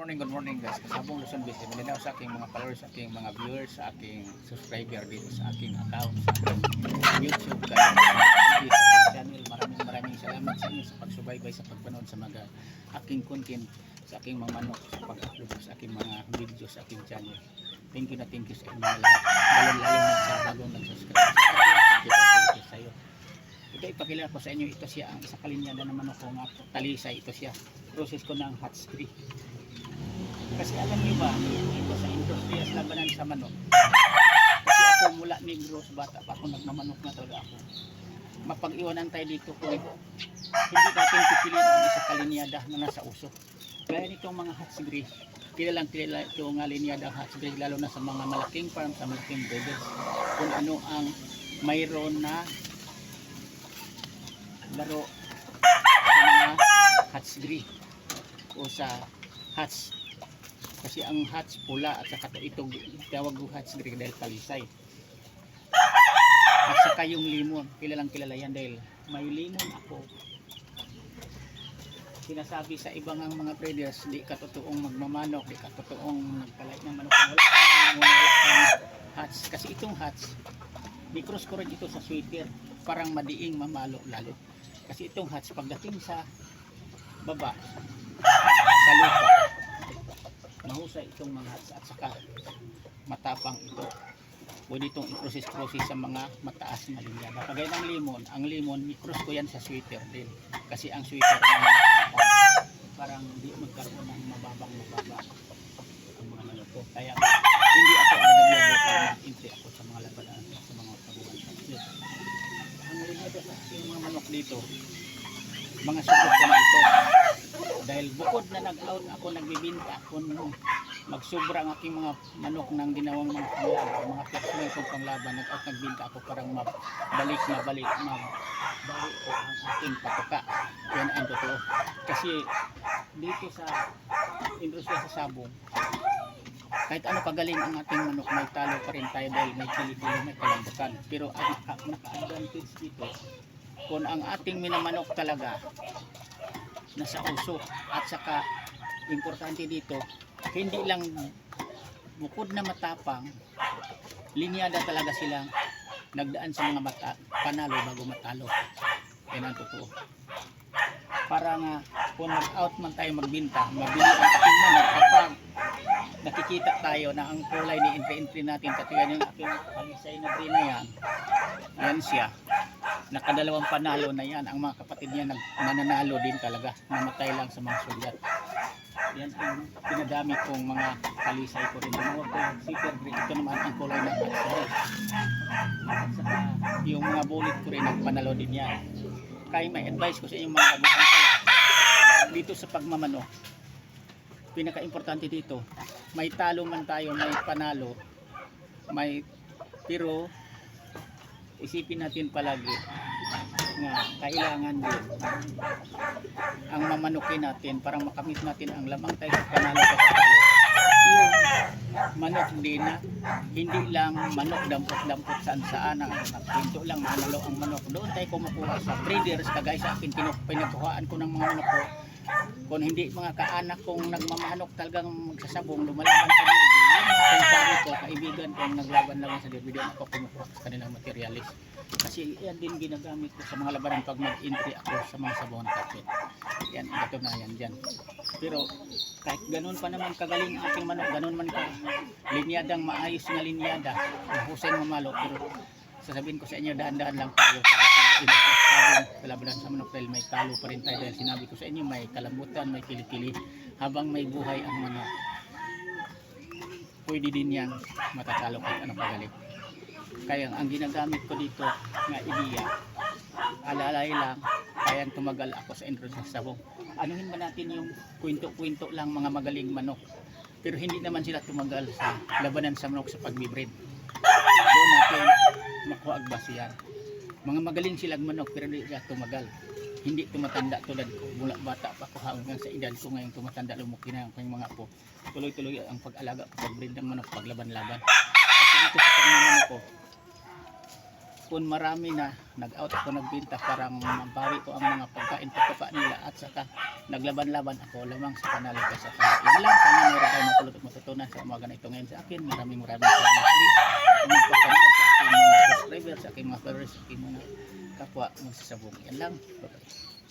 Good morning guys. Kasabong Luzon Busy. Malinaw sa aking mga followers, sa aking mga viewers, sa aking subscriber dito sa aking account sa YouTube channel. Maraming salamat sa inyo sa pagsubaybay, sa pagpanood sa mga aking content, sa aking mga manok, sa pag-upload sa aking mga video sa aking channel. Thank you sa inyo lahat. Lalo na sa bagong nag-subscribe. Thank you sa iyo. Ito ipakilala ko sa inyo, ito siya ang isa kalinyada na manok ko nga talisay. Ito siya. Process ko ng hatchery. Kasi alam niyo ba, ito sa industriya sa labanan sa manok. Kasi ako mula negro sa bata pa ako nagmamanok na talaga ako. Mapag-iwanan tayo dito kung hindi natin pipiliin ang isa kalinyada na nasa uso. Kaya nitong mga hatchery, kilalang ito nga linyada hatchery, lalo na sa mga malaking farm, sa malaking breeders. Kung ano ang mayroon na laro sa mga hatchery o sa hatch. Kasi ang hatch pula at saka itong tawag ko hatchery dahil talisay. At saka yung limon, kilala yan dahil may limon ako. Sinasabi sa ibang mga breeders, di ka totoong magmamanok, di ka totoong nagkalay ng manok. Wala hatch. Kasi itong hatch, micros ko rin ito sa sweater, parang madiing mamalo lalo. Kasi itong hatch, pagdating sa baba, sa lupa, mahusay itong mga hatch at saka matapang ito. Pwede itong i-process sa mga mataas na linyada. Kagaya ng limon, ang limon, i-cross ko yan sa sweater din. Kasi ang sweater parang hindi magkaroon ng mababa ang mga manok ko. Kaya hindi ako agad para mag-entry ako sa mga labanan, sa mga tabuhan. Ang linyada sa yung mga manok dito, mga sugot ko na ito. Dahil bukod na nag-out ako, nagbibinta ako magsobra ang aking mga manok ng ginawang mga panglaban, mga personal kong panglaban, nag-out nagbinta ako parang mabalik ko ang aking patuka. Yan ang totoo. Kasi dito sa industriya sa sabong, kahit ano kagaling ang ating manok, may talo pa rin tayo dahil may kili-kili, may kalambukan. Pero ang naka-advantage dito, kung ang ating minamanok talaga nasa uso at saka importante dito, hindi lang bukod na matapang, linyada talaga silang nagdaan sa mga panalo bago matalo. Yan ang totoo. Para nga kung mag-out man tayo magbinta, mabili ang ating manok kapag nakikita tayo na ang kulay ni entry natin, katiyan yung aking alisay na green na yan siya. Nakadalawang panalo na yan. Ang mga kapatid niya nananalo din talaga. Namatay lang sa mga sugat. Yan ang pinadami kong mga kalisay ko rin. Super green. Ito naman ang kulay ng hatchery. At saka yung mga bullet ko rin nagpanalo din yan. Kaya may advice ko sa inyong mga kabuhan dito sa pagmamano. Pinaka-importante dito, may talo man tayo, may panalo, pero isipin natin palagi nga kailangan din ang mamanukin natin para makamit natin ang lamang tayo sa panalo sa talo. Yung manok din na hindi lang manok dampot saan ang pinto lang manalo ang manok. Doon tayo kumukuha sa breeders, kagaya sa akin pinagkuhaan ko ng mga manok ko. Kung hindi mga kaanak kong nagmamanok talagang magsasabong lumalaban sa derby, yung mga kumpare ko, kaibigan kong naglaban-laban sa derby, doon ako kumukuha sa kanilang materialis. Kasi yan din ginagamit ko sa mga labanan pag mag-entry ako sa mga sabong kapit. Yan, ito na yan dyan. Pero kahit ganun pa naman kagaling aking manok, ganun man ka linyadang maayos na linyada, husay mamalo, pero sasabihin ko sa inyo, daan-daan lang tayo sa kalabanan sa manok dahil may talo pa rin tayo dahil sinabi ko sa inyo may kalambutan, may kilikili habang may buhay ang manok. Pwede din yan matatalo kahit anong kagaling. Kaya ang ginagamit ko dito nga ideya, alalay lang, kaya tumagal ako sa industriya sa sabong. Anuhin ba natin yung kwento-kwento lang mga magaling manok, pero hindi naman sila tumagal sa labanan sa manok sa pagbibreed. Doon natin makuha agbasihan. Mga magaling silang manok pero hindi sila tumagal. Hindi tumatanda tulad ko. Mula bata pa ko hanggang sa edad ko ngayon tumatanda, lumaki na ang mga apo. Tuloy-tuloy ang pag-alaga, pag-breed ng manok, paglaban-laban. Kasi dito sa pagmamanok ko, kung marami na nag-out ako nagbinta, parang mabawi ko ang mga pagkain pagkapa nila at saka naglaban-laban ako lamang sa panalo kaysa panalo. Yan lang, sana natutunan sa umaga na ito ngayon sa akin. Maraming salamat ulit. Inyong pagpanood sa aking mga subscribers, sa aking mga followers, sa aking mga kapwa magsasabong. Yan lang. Bye-bye.